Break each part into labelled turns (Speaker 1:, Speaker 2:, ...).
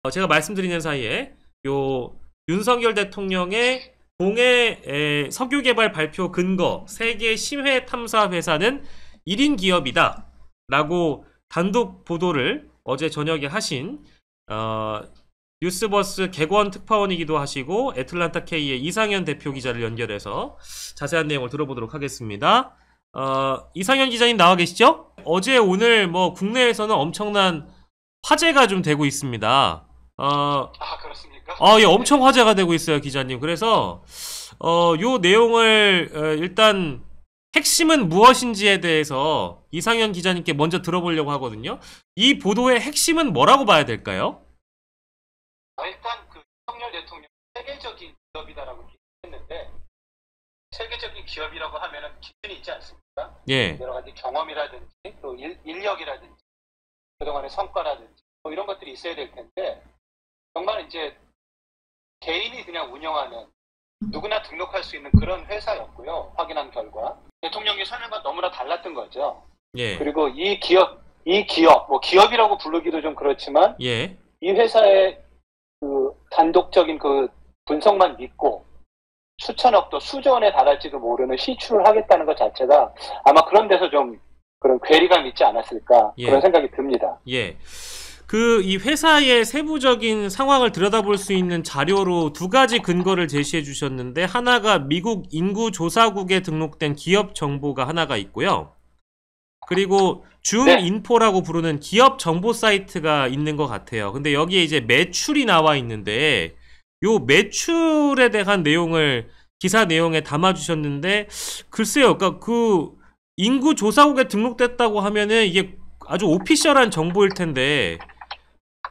Speaker 1: 제가 말씀드리는 사이에 요 윤석열 대통령의 공해 석유개발 발표 근거 세계 심해 탐사 회사는 1인 기업이다 라고 단독 보도를 어제 저녁에 하신 뉴스버스 객원 특파원이기도 하시고 애틀란타 K의 이상현 대표 기자를 연결해서 자세한 내용을 들어보도록 하겠습니다. 이상현 기자님 나와 계시죠? 어제 오늘 뭐 국내에서는 엄청난 화제가 좀 되고 있습니다.
Speaker 2: 그렇습니까?
Speaker 1: 예, 엄청 화제가 되고 있어요, 기자님. 그래서, 요 내용을, 일단, 핵심은 무엇인지에 대해서 이상현 기자님께 먼저 들어보려고 하거든요. 이 보도의 핵심은 뭐라고 봐야 될까요?
Speaker 2: 일단 그 윤석열 대통령 세계적인 기업이다라고 기했는데 세계적인 기업이라고 하면은 기준이 있지 않습니까?
Speaker 1: 예.
Speaker 2: 여러 가지 경험이라든지 또 인력이라든지 그동안의 성과라든지 뭐 이런 것들이 있어야 될 텐데 정말 이제 개인이 그냥 운영하는 누구나 등록할 수 있는 그런 회사였고요. 확인한 결과 대통령의 설명과 너무나 달랐던 거죠.
Speaker 1: 예.
Speaker 2: 그리고 이 기업 뭐 기업이라고 부르기도 좀 그렇지만
Speaker 1: 예.
Speaker 2: 이 회사의 그 단독적인 그 분석만 믿고 수천억 또 수조 원에 달할지도 모르는 시추를 하겠다는 것 자체가 아마 그런 데서 좀 그런 괴리감이 있지 않았을까
Speaker 1: 예.
Speaker 2: 그런 생각이 듭니다.
Speaker 1: 예. 이 회사의 세부적인 상황을 들여다볼 수 있는 자료로 두 가지 근거를 제시해 주셨는데, 하나가 미국 인구조사국에 등록된 기업 정보가 하나가 있고요. 그리고 줌인포라고 부르는 기업 정보 사이트가 있는 것 같아요. 근데 여기에 이제 매출이 나와 있는데, 요 매출에 대한 내용을 기사 내용에 담아 주셨는데, 글쎄요, 그러니까 그 인구조사국에 등록됐다고 하면은 이게 아주 오피셜한 정보일 텐데,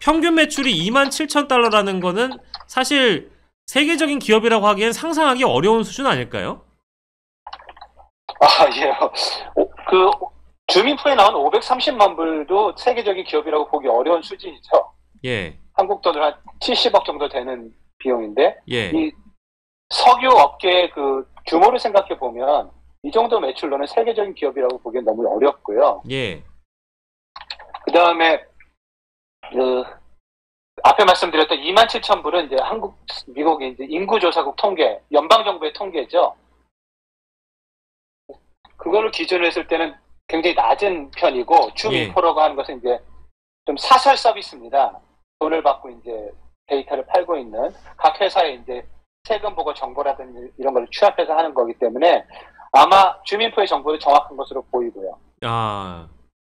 Speaker 1: 평균 매출이 27,000달러라는 거는 사실 세계적인 기업이라고 하기엔 상상하기 어려운 수준 아닐까요?
Speaker 2: 예. 그 주민표에 나온 530만 불도 세계적인 기업이라고 보기 어려운 수준이죠.
Speaker 1: 예.
Speaker 2: 한국 돈으로 한 70억 정도 되는 비용인데
Speaker 1: 예.
Speaker 2: 이 석유 업계의 그 규모를 생각해 보면 이 정도 매출로는 세계적인 기업이라고 보기엔 너무 어렵고요.
Speaker 1: 예.
Speaker 2: 그 다음에 그 앞에 말씀드렸던 27,000불은 이제 미국의 이제 인구조사국 통계, 연방정부의 통계죠. 그거를 기준으로 했을 때는 굉장히 낮은 편이고 줌인포라고 하는 것은 이제 좀 사설 서비스입니다. 돈을 받고 이제 데이터를 팔고 있는 각 회사의 이제 세금 보고 정보라든지 이런 걸 취합해서 하는 거기 때문에 아마 줌인포의 정보도 정확한 것으로 보이고요.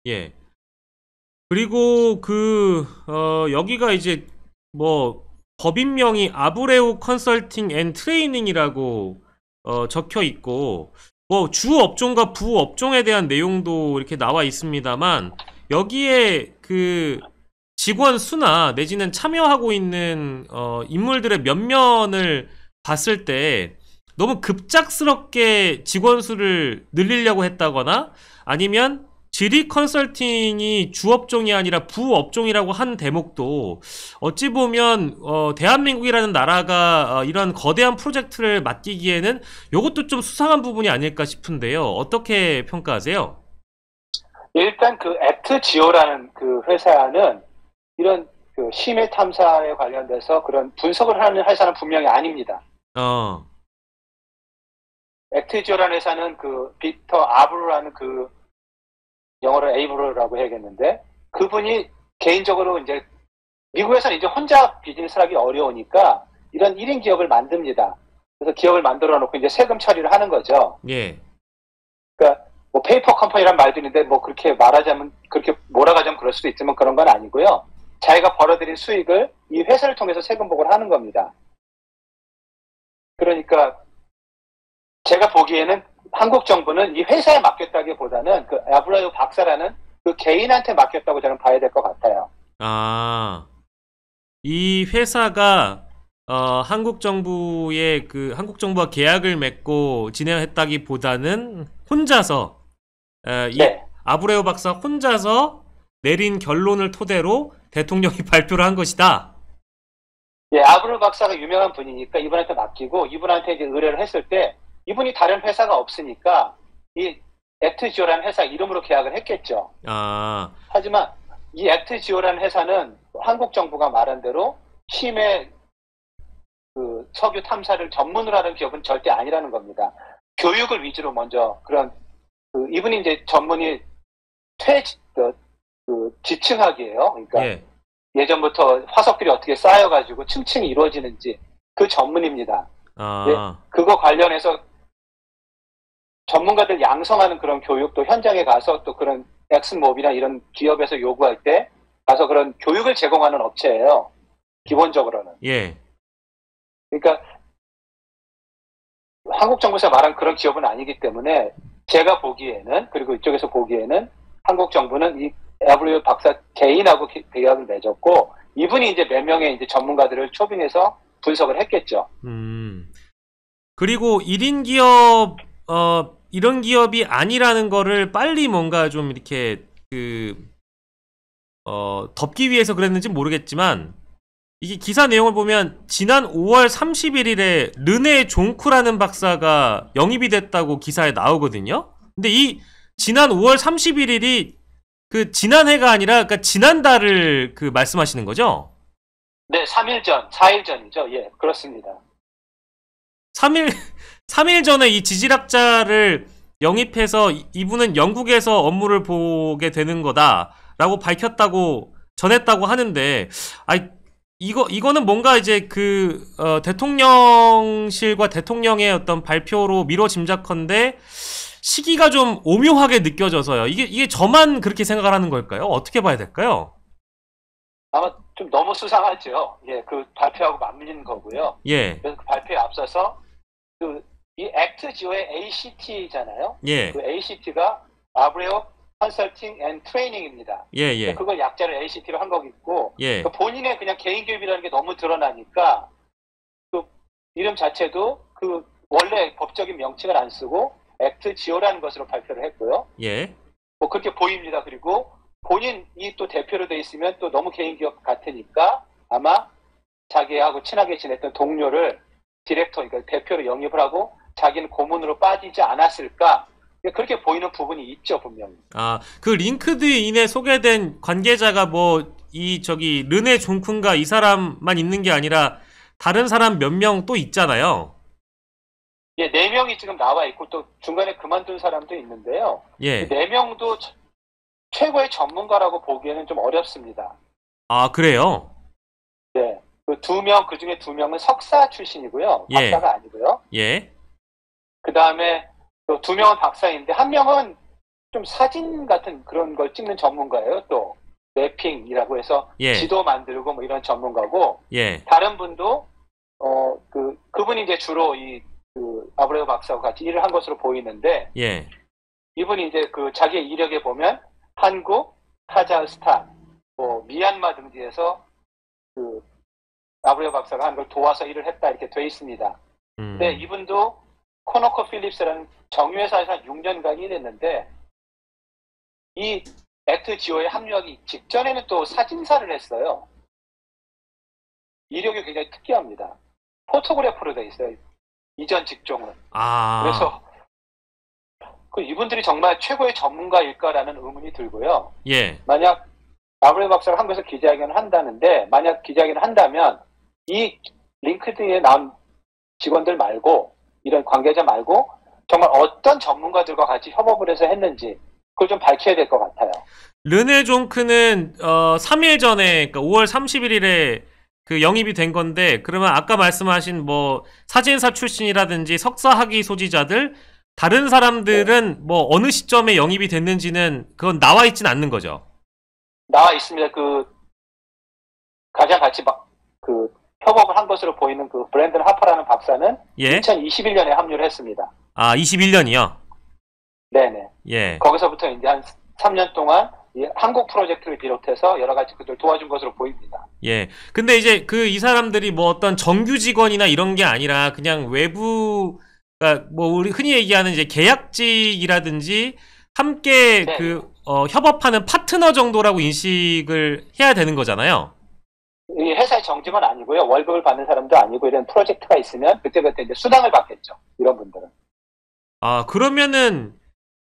Speaker 1: 예. 그리고 여기가 이제 뭐 법인명이 아브레우 컨설팅 앤 트레이닝이라고 적혀 있고, 뭐 주 업종과 부 업종에 대한 내용도 이렇게 나와 있습니다만, 여기에 그 직원 수나 내지는 참여하고 있는 인물들의 면면을 봤을 때 너무 급작스럽게 직원 수를 늘리려고 했다거나, 아니면 지리 컨설팅이 주업종이 아니라 부업종이라고 한 대목도 어찌 보면 대한민국이라는 나라가 이런 거대한 프로젝트를 맡기기에는 이것도 좀 수상한 부분이 아닐까 싶은데요. 어떻게 평가하세요?
Speaker 2: 일단 그 액트지오라는 그 회사는 이런 그 심해 탐사에 관련돼서 그런 분석을 하는 회사는 분명히 아닙니다. 액트지오라는 회사는 그 빅터 아브로라는 그 영어로 에이브로라고 해야겠는데 그분이 개인적으로 이제 미국에서는 이제 혼자 비즈니스를 하기 어려우니까 이런 1인 기업을 만듭니다. 그래서 기업을 만들어 놓고 이제 세금 처리를 하는 거죠.
Speaker 1: 예.
Speaker 2: 그러니까 뭐 페이퍼 컴퍼니란 말도 있는데 뭐 그렇게 말하자면 그렇게 몰아가자면 그럴 수도 있지만 그런 건 아니고요. 자기가 벌어들인 수익을 이 회사를 통해서 세금 보고를 하는 겁니다. 그러니까 제가 보기에는 한국 정부는 이 회사에 맡겼다기보다는 그 아브라유 박사라는 그 개인한테 맡겼다고 저는 봐야 될 것 같아요.
Speaker 1: 이 회사가 한국 정부와 계약을 맺고 진행했다기보다는 혼자서 아브레우 박사 혼자서 내린 결론을 토대로 대통령이 발표를 한 것이다.
Speaker 2: 예, 아브레우 박사가 유명한 분이니까 이분한테 맡기고 이분한테 이제 의뢰를 했을 때 이분이 다른 회사가 없으니까 이 액트지오라는 회사 이름으로 계약을 했겠죠. 하지만 이 액트지오라는 회사는 한국 정부가 말한 대로 심해 그 석유 탐사를 전문으로 하는 기업은 절대 아니라는 겁니다. 교육을 위주로 먼저 그런 이분이 이제 전문이 지층학이에요. 그러니까
Speaker 1: 예.
Speaker 2: 예전부터 화석들이 어떻게 쌓여가지고 층층이 이루어지는지 그 전문입니다.
Speaker 1: 아.
Speaker 2: 네, 그거 관련해서 전문가들 양성하는 그런 교육도 현장에 가서 또 그런 엑슨모빌이나 이런 기업에서 요구할 때 가서 그런 교육을 제공하는 업체예요. 기본적으로는.
Speaker 1: 예.
Speaker 2: 그러니까 한국 정부에서 말한 그런 기업은 아니기 때문에 제가 보기에는 그리고 이쪽에서 보기에는 한국 정부는 이 에브리오 박사 개인하고 계약을 맺었고 이분이 이제 몇 명의 이제 전문가들을 초빙해서 분석을 했겠죠.
Speaker 1: 그리고 1인 기업 이런 기업이 아니라는 거를 빨리 뭔가 좀 이렇게 덮기 위해서 그랬는지 모르겠지만 이게 기사 내용을 보면 지난 5월 31일에 르네 종쿠라는 박사가 영입이 됐다고 기사에 나오거든요. 근데 이 지난 5월 31일이 그 지난해가 아니라 그러니까 지난달을 그 말씀하시는 거죠?
Speaker 2: 네, 3일 전, 4일 전이죠. 예, 그렇습니다.
Speaker 1: 3일 전에 이 지질학자를 영입해서 이분은 영국에서 업무를 보게 되는 거다라고 밝혔다고 전했다고 하는데, 이거는 뭔가 이제 대통령실과 대통령의 어떤 발표로 미뤄 짐작컨대 시기가 좀 오묘하게 느껴져서요. 이게 저만 그렇게 생각을 하는 걸까요? 어떻게 봐야 될까요?
Speaker 2: 아마 좀 너무 수상하죠. 예, 그 발표하고 맞물리는 거고요.
Speaker 1: 예.
Speaker 2: 그래서 그 발표에 앞서서 이 액트지오의 ACT잖아요.
Speaker 1: 예.
Speaker 2: 그 ACT가 아브레오 컨설팅 앤 트레이닝입니다.
Speaker 1: 예.
Speaker 2: 그걸 약자를 ACT로 한 거겠고,
Speaker 1: 예.
Speaker 2: 본인의 그냥 개인 기업이라는 게 너무 드러나니까 그 이름 자체도 그 원래 법적인 명칭을 안 쓰고 액트지오라는 것으로 발표를 했고요.
Speaker 1: 예.
Speaker 2: 뭐 그렇게 보입니다. 그리고 본인이 또 대표로 돼 있으면 또 너무 개인 기업 같으니까 아마 자기하고 친하게 지냈던 동료를 디렉터, 그러니까 대표로 영입을 하고 자기는 고문으로 빠지지 않았을까? 그렇게 보이는 부분이 있죠, 분명히.
Speaker 1: 그 링크드인에 소개된 관계자가 르네 종쿤가 이 사람만 있는 게 아니라 다른 사람 몇 명 또 있잖아요.
Speaker 2: 예, 4명이 지금 나와 있고 또 중간에 그만둔 사람도 있는데요.
Speaker 1: 예.
Speaker 2: 4명도 최고의 전문가라고 보기에는 좀 어렵습니다.
Speaker 1: 아, 그래요?
Speaker 2: 네. 그 중에 2명은 석사 출신이고요.
Speaker 1: 예.
Speaker 2: 박사가 아니고요.
Speaker 1: 예.
Speaker 2: 그 다음에 또 2명은 박사인데, 1명은 좀 사진 같은 그런 걸 찍는 전문가예요. 또 매핑이라고 해서
Speaker 1: 예.
Speaker 2: 지도 만들고 뭐 이런 전문가고,
Speaker 1: 예.
Speaker 2: 다른 분도 그분이 이제 주로 아브레오 박사와 같이 일을 한 것으로 보이는데,
Speaker 1: 예.
Speaker 2: 이분이 이제 자기의 이력에 보면 한국, 카자흐스탄, 미얀마 등지에서 아브레오 박사가 한 걸 도와서 일을 했다 이렇게 돼 있습니다. 근데 이분도 코노코 필립스라는 정유회사에서 한 6년간 일했는데, 이 액트지오에 합류하기 직전에는 또 사진사를 했어요. 이력이 굉장히 특이합니다. 포토그래퍼로 돼 있어요. 이전 직종은. 그래서 이분들이 정말 최고의 전문가일까라는 의문이 들고요.
Speaker 1: 예.
Speaker 2: 만약 아브레오 박사가 한국에서 기자회견을 한다는데, 만약 기자회견을 한다면 이 링크드인에 나온 직원들 말고, 이런 관계자 말고 정말 어떤 전문가들과 같이 협업을 해서 했는지 그걸 좀 밝혀야 될 것 같아요.
Speaker 1: 르네 종크는 3일 전에, 그러니까 5월 31일에 영입이 된 건데, 그러면 아까 말씀하신 사진사 출신이라든지 석사 학위 소지자들, 다른 사람들은 어느 시점에 영입이 됐는지는 그건 나와 있진 않는 거죠.
Speaker 2: 나와 있습니다. 가장 같이 협업을 한 것으로 보이는 브랜든 하퍼라는 박사는
Speaker 1: 예?
Speaker 2: 2021년에 합류를 했습니다.
Speaker 1: 21년이요?
Speaker 2: 네네.
Speaker 1: 예.
Speaker 2: 거기서부터 이제 한 3년 동안 한국 프로젝트를 비롯해서 여러 가지 그들 도와준 것으로 보입니다.
Speaker 1: 예. 근데 이제 이 사람들이 어떤 정규 직원이나 이런 게 아니라 그냥 외부, 그러니까 우리 흔히 얘기하는 이제 계약직이라든지 함께
Speaker 2: 네.
Speaker 1: 협업하는 파트너 정도라고 인식을 해야 되는 거잖아요.
Speaker 2: 이 회사의 정직은 아니고요. 월급을 받는 사람도 아니고, 이런 프로젝트가 있으면 그때그때 이제 수당을 받겠죠. 이런 분들은.
Speaker 1: 그러면은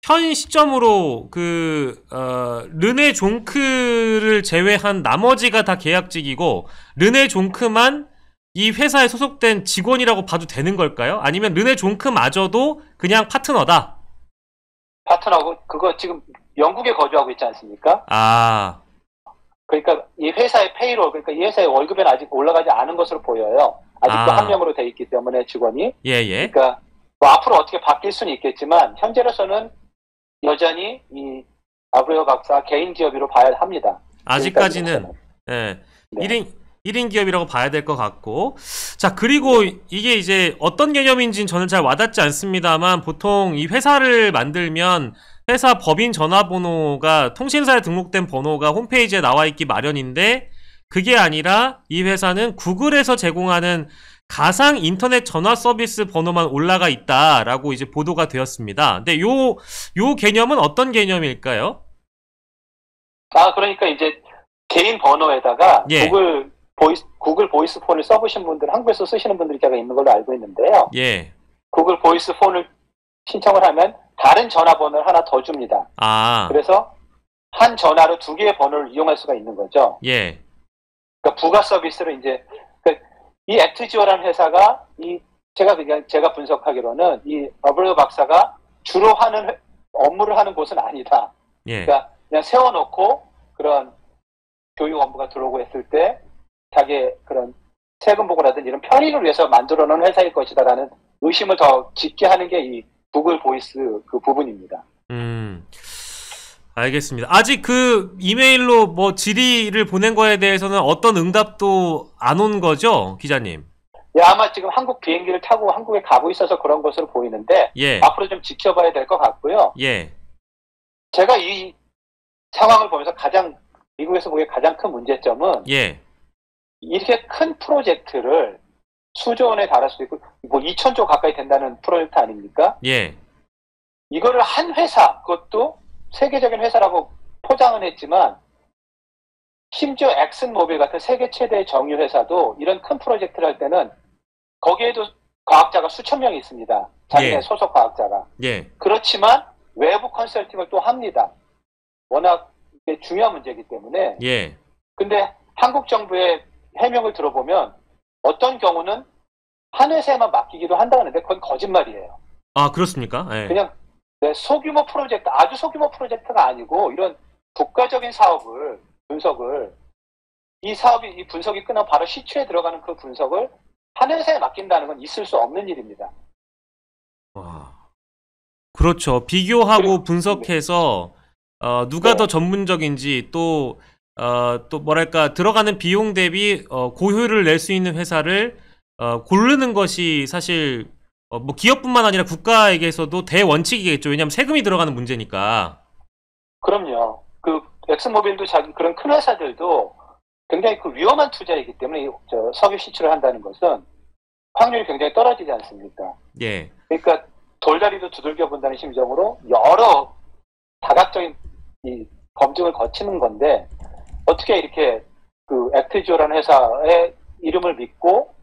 Speaker 1: 현 시점으로 르네 종크를 제외한 나머지가 다 계약직이고 르네 종크만 이 회사에 소속된 직원이라고 봐도 되는 걸까요? 아니면 르네 종크마저도 그냥 파트너다?
Speaker 2: 파트너고 그거 지금 영국에 거주하고 있지 않습니까?
Speaker 1: 아,
Speaker 2: 그러니까 이 회사의 페이롤, 그러니까 이 회사의 월급은 아직 올라가지 않은 것으로 보여요. 아직도 한 명으로 돼 있기 때문에 직원이.
Speaker 1: 예.
Speaker 2: 그러니까 뭐 앞으로 어떻게 바뀔 수는 있겠지만 현재로서는 여전히 이 아브레오 박사 개인 기업으로 봐야 합니다.
Speaker 1: 아직까지는 예,
Speaker 2: 네.
Speaker 1: 1인 기업이라고 봐야 될 것 같고. 자, 그리고 이게 이제 어떤 개념인지는 저는 잘 와닿지 않습니다만 보통 이 회사를 만들면 회사 법인 전화번호가 통신사에 등록된 번호가 홈페이지에 나와 있기 마련인데 그게 아니라 이 회사는 구글에서 제공하는 가상 인터넷 전화 서비스 번호만 올라가 있다라고 이제 보도가 되었습니다. 근데 요 개념은 어떤 개념일까요?
Speaker 2: 그러니까 이제 개인 번호에다가
Speaker 1: 예.
Speaker 2: 구글 보이스 폰을 써보신 분들, 한국에서 쓰시는 분들이 제가 있는 걸로 알고 있는데요.
Speaker 1: 예.
Speaker 2: 구글 보이스 폰을 신청을 하면 다른 전화번호를 하나 더 줍니다. 그래서 한 전화로 두 개의 번호를 이용할 수가 있는 거죠.
Speaker 1: 예.
Speaker 2: 그러니까 부가 서비스로 이제 이 액트지오라는 회사가 제가 분석하기로는 이 어브레오 박사가 주로 하는 업무를 하는 곳은 아니다.
Speaker 1: 예.
Speaker 2: 그러니까 그냥 세워놓고 그런 교육 업무가 들어오고 했을 때 자기의 그런 세금 보고라든지 이런 편의를 위해서 만들어 놓은 회사일 것이다라는 의심을 더 짓게 하는 게 이 구글 보이스 그 부분입니다.
Speaker 1: 알겠습니다. 아직 그 이메일로 뭐 질의를 보낸 거에 대해서는 어떤 응답도 안 온 거죠, 기자님?
Speaker 2: 예, 아마 지금 한국 비행기를 타고 한국에 가고 있어서 그런 것으로 보이는데
Speaker 1: 예.
Speaker 2: 앞으로 좀 지켜봐야 될 것 같고요.
Speaker 1: 예.
Speaker 2: 제가 이 상황을 보면서 미국에서 보기에 가장 큰 문제점은
Speaker 1: 예.
Speaker 2: 이렇게 큰 프로젝트를 수조 원에 달할 수도 있고 뭐 2,000조 가까이 된다는 프로젝트 아닙니까?
Speaker 1: 예.
Speaker 2: 이거를 한 회사, 그것도 세계적인 회사라고 포장은 했지만 심지어 엑슨모빌 같은 세계 최대의 정유 회사도 이런 큰 프로젝트를 할 때는 거기에도 과학자가 수천 명이 있습니다. 자기네
Speaker 1: 예.
Speaker 2: 소속 과학자가.
Speaker 1: 예.
Speaker 2: 그렇지만 외부 컨설팅을 또 합니다. 워낙 이게 중요한 문제이기 때문에.
Speaker 1: 예.
Speaker 2: 근데 한국 정부의 해명을 들어보면 어떤 경우는 한 회사에만 맡기기도 한다는데 그건 거짓말이에요.
Speaker 1: 아, 그렇습니까? 예.
Speaker 2: 그냥 소규모 프로젝트, 아주 소규모 프로젝트가 아니고 이런 국가적인 사업을 분석을 이 분석이 끝나면 바로 시추에 들어가는 그 분석을 한 회사에 맡긴다는 건 있을 수 없는 일입니다.
Speaker 1: 와. 그렇죠. 비교하고 분석해서 누가 더 전문적인지 또 뭐랄까 들어가는 비용 대비 고효율을 낼 수 있는 회사를 고르는 것이 사실 뭐 기업뿐만 아니라 국가에게서도 대원칙이겠죠. 왜냐하면 세금이 들어가는 문제니까.
Speaker 2: 그럼요. 그 엑스모빌도 그런 큰 회사들도 굉장히 그 위험한 투자이기 때문에 석유 시추를 한다는 것은 확률이 굉장히 떨어지지 않습니까?
Speaker 1: 예.
Speaker 2: 그러니까 돌다리도 두들겨 본다는 심정으로 여러 다각적인 이 검증을 거치는 건데 어떻게 이렇게 그 액트지오라는 회사의 이름을 믿고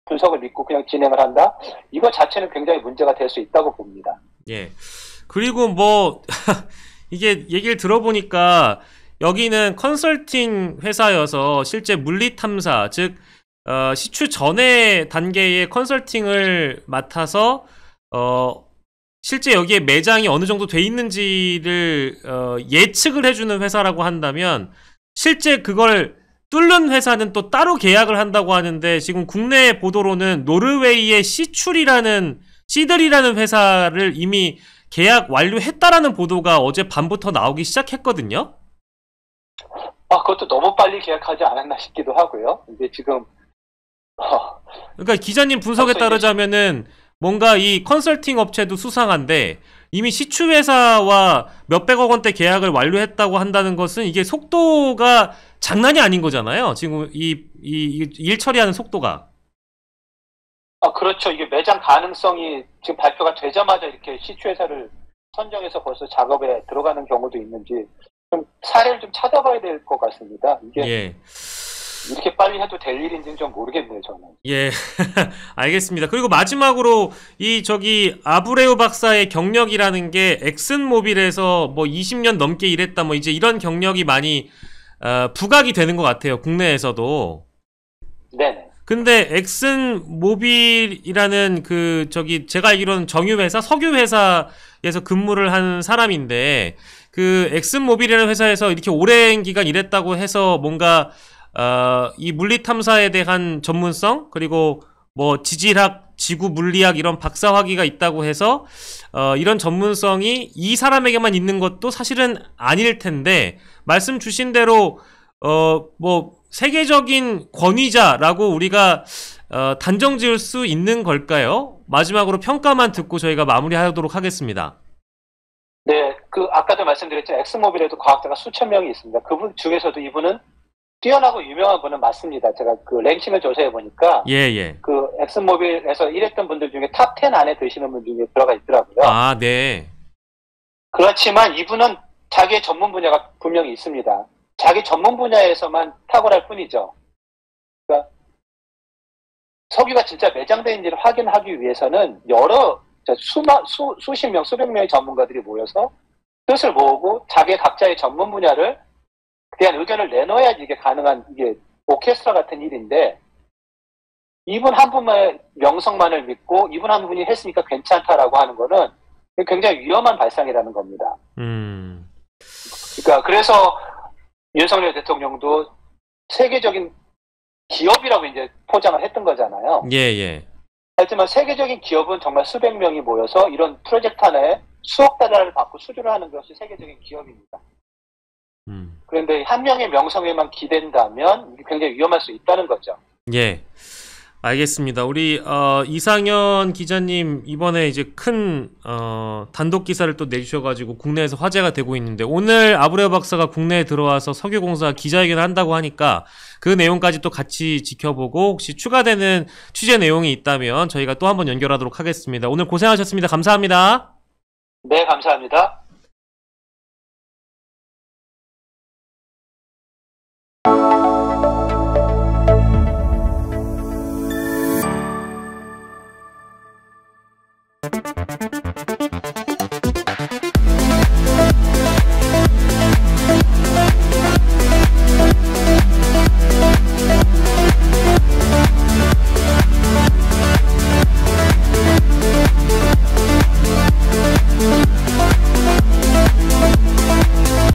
Speaker 2: 분석을 믿고 그냥 진행을 한다? 이거 자체는 굉장히 문제가 될 수 있다고 봅니다.
Speaker 1: 예. 그리고 뭐 이게 얘기를 들어보니까 여기는 컨설팅 회사여서 실제 물리 탐사, 즉 시추 전의 단계의 컨설팅을 맡아서 실제 여기에 매장이 어느 정도 돼 있는지를 예측을 해주는 회사라고 한다면 실제 그걸 뚫는 회사는 또 따로 계약을 한다고 하는데 지금 국내 보도로는 노르웨이의 시들이라는 회사를 이미 계약 완료했다라는 보도가 어제 밤부터 나오기 시작했거든요.
Speaker 2: 그것도 너무 빨리 계약하지 않았나 싶기도 하고요. 이제 지금
Speaker 1: 그러니까 기자님 분석에 따르자면은 뭔가 이 컨설팅 업체도 수상한데 이미 시추회사와 몇백억 원대 계약을 완료했다고 한다는 것은 이게 속도가 장난이 아닌 거잖아요. 지금 이 일 처리하는 속도가.
Speaker 2: 그렇죠. 이게 매장 가능성이 지금 발표가 되자마자 이렇게 시추회사를 선정해서 벌써 작업에 들어가는 경우도 있는지 좀 사례를 좀 찾아봐야 될 것 같습니다. 이게
Speaker 1: 예.
Speaker 2: 이렇게 빨리 해도 될 일인지는 좀 모르겠네요, 저는.
Speaker 1: 예, 알겠습니다. 그리고 마지막으로 아브레우 박사의 경력이라는 게 엑슨모빌에서 뭐 20년 넘게 일했다 뭐 이제 이런 경력이 많이 부각이 되는 것 같아요. 국내에서도.
Speaker 2: 네네.
Speaker 1: 근데 엑슨모빌이라는 제가 알기로는 정유회사, 석유회사에서 근무를 한 사람인데 그 엑슨모빌이라는 회사에서 이렇게 오랜 기간 일했다고 해서 뭔가 이 물리 탐사에 대한 전문성 그리고 뭐 지질학, 지구 물리학 이런 박사학위가 있다고 해서 이런 전문성이 이 사람에게만 있는 것도 사실은 아닐 텐데 말씀 주신 대로 뭐 세계적인 권위자라고 우리가 단정 지을 수 있는 걸까요? 마지막으로 평가만 듣고 저희가 마무리하도록 하겠습니다.
Speaker 2: 네, 아까도 말씀드렸지만 엑스모빌에도 과학자가 수천 명이 있습니다. 그분 중에서도 이분은 뛰어나고 유명한 분은 맞습니다. 제가 랭킹을 조사해 보니까
Speaker 1: 예.
Speaker 2: 엑스모빌에서 일했던 분들 중에 탑 10 안에 드시는 분 중에 들어가 있더라고요.
Speaker 1: 아, 네.
Speaker 2: 그렇지만 이분은 자기의 전문 분야가 분명히 있습니다. 자기 전문 분야에서만 탁월할 뿐이죠. 그러니까 석유가 진짜 매장되어 있는지를 확인하기 위해서는 수십 명, 수백 명의 전문가들이 모여서 뜻을 모으고 자기 각자의 전문 분야를 대한 의견을 내놓아야지 이게 가능한, 이게 오케스트라 같은 일인데, 이분 한 분만의 명성만을 믿고 이분 한 분이 했으니까 괜찮다라고 하는 거는 굉장히 위험한 발상이라는 겁니다. 그러니까 그래서 윤석열 대통령도 세계적인 기업이라고 이제 포장을 했던 거잖아요.
Speaker 1: 예.
Speaker 2: 하지만 세계적인 기업은 정말 수백 명이 모여서 이런 프로젝트 하나에 수억 달러를 받고 수주를 하는 것이 세계적인 기업입니다. 그런데 한 명의 명성에만 기댄다면 이게 굉장히 위험할 수 있다는 거죠.
Speaker 1: 예. 알겠습니다. 우리 이상현 기자님 이번에 이제 큰 단독 기사를 또 내주셔가지고 국내에서 화제가 되고 있는데 오늘 아브레우 박사가 국내에 들어와서 석유공사 기자회견을 한다고 하니까 그 내용까지 또 같이 지켜보고 혹시 추가되는 취재 내용이 있다면 저희가 또 한번 연결하도록 하겠습니다. 오늘 고생하셨습니다. 감사합니다.
Speaker 2: 네, 감사합니다.